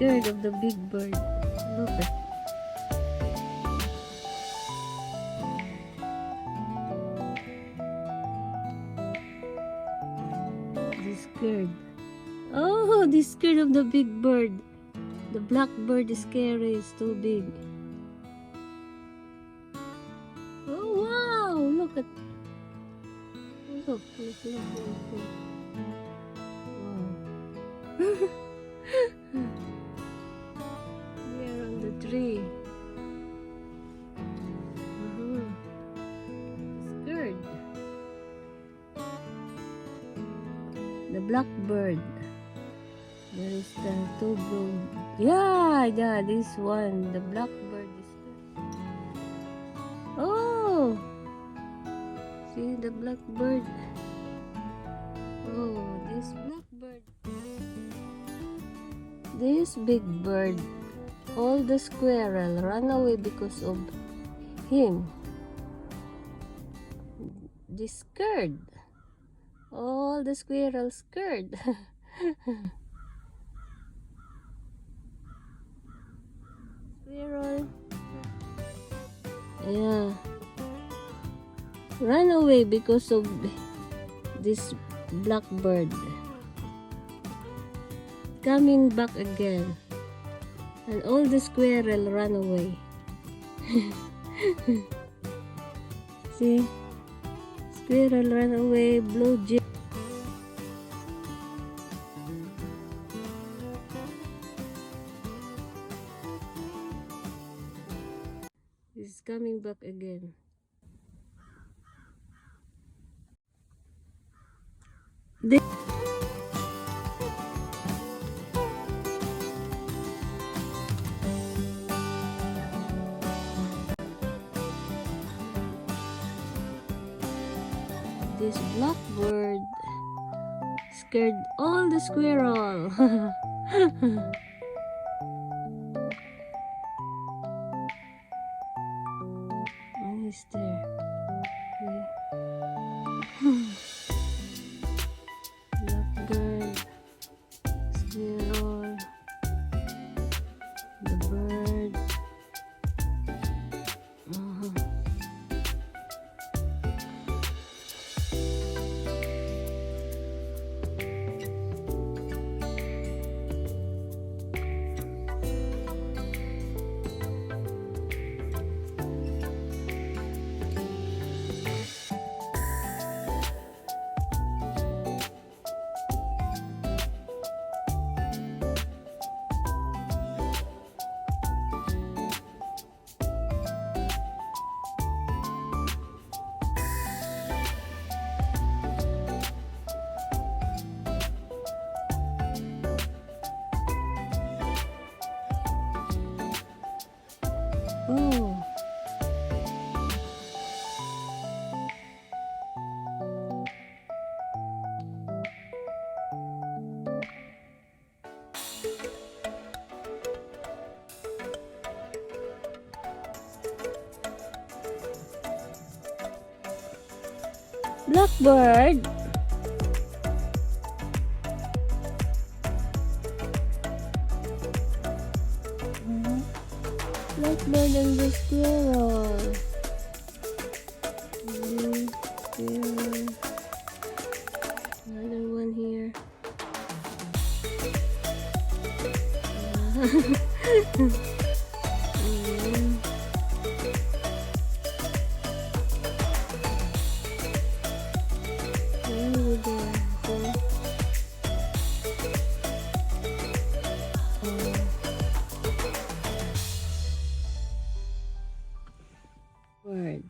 scared of the big bird. Look at. He's scared. Oh, he's scared of the big bird. The black bird is scary. It's too big. Oh wow! Look at. Look. Wow. Here on the tree. Scared. The blackbird. There is the two blue. Yeah, this one. The blackbird is there. Oh! See the blackbird? Oh, this blackbird. This big bird. All the squirrel ran away because of him. They scared. All the squirrels scared. Squirrel. Yeah. Run away because of this blackbird. Coming back again. And all the squirrel run away. See? Squirrel run away, blue jay. He's coming back again. This blackbird scared all the squirrel. He's there. Blackbird, squirrel, the bird. Oh. Blackbird. Blackbird and the squirrel. Squirrel. Another one here. Word.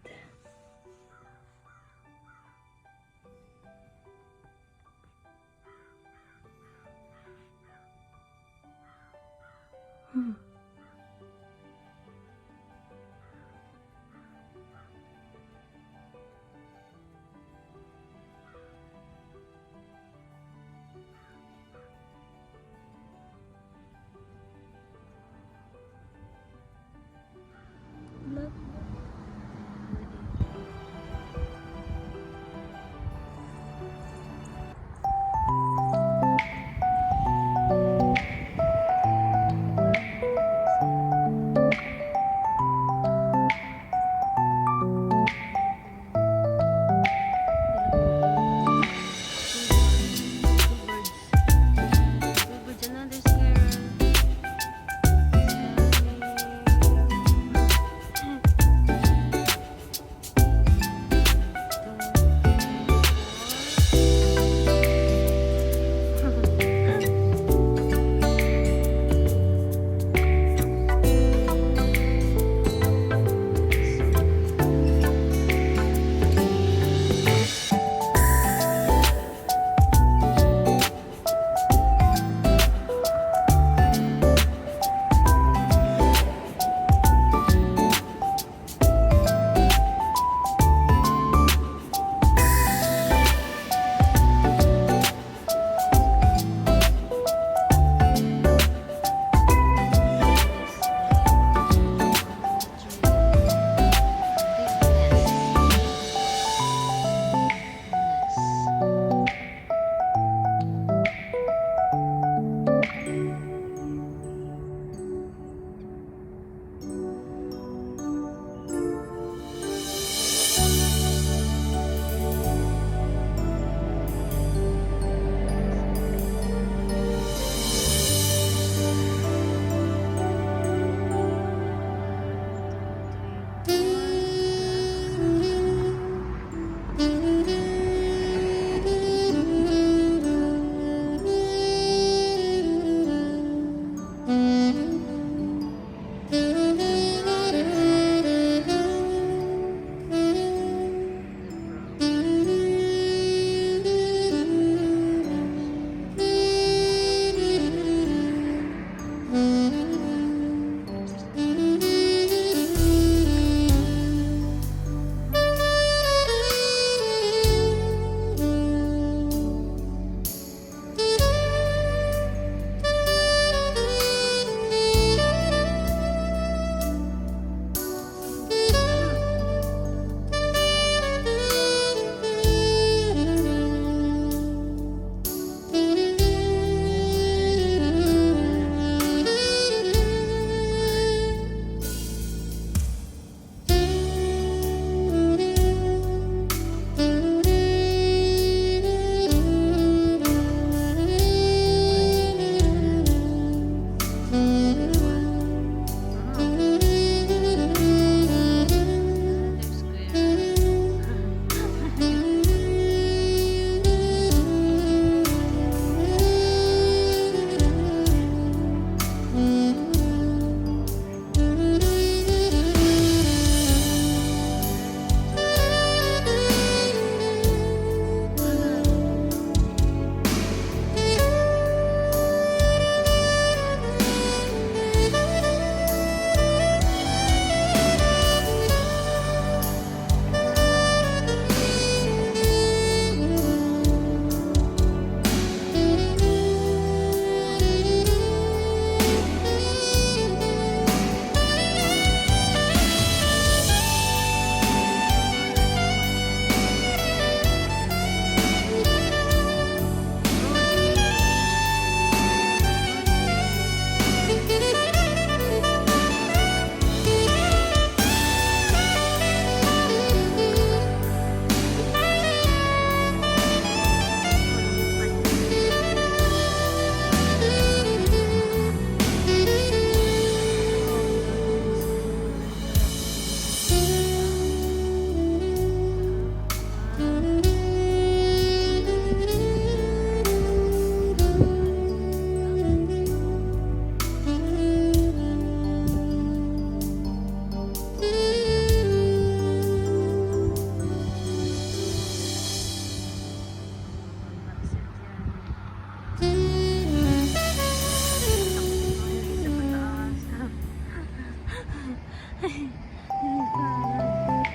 Yung parrot.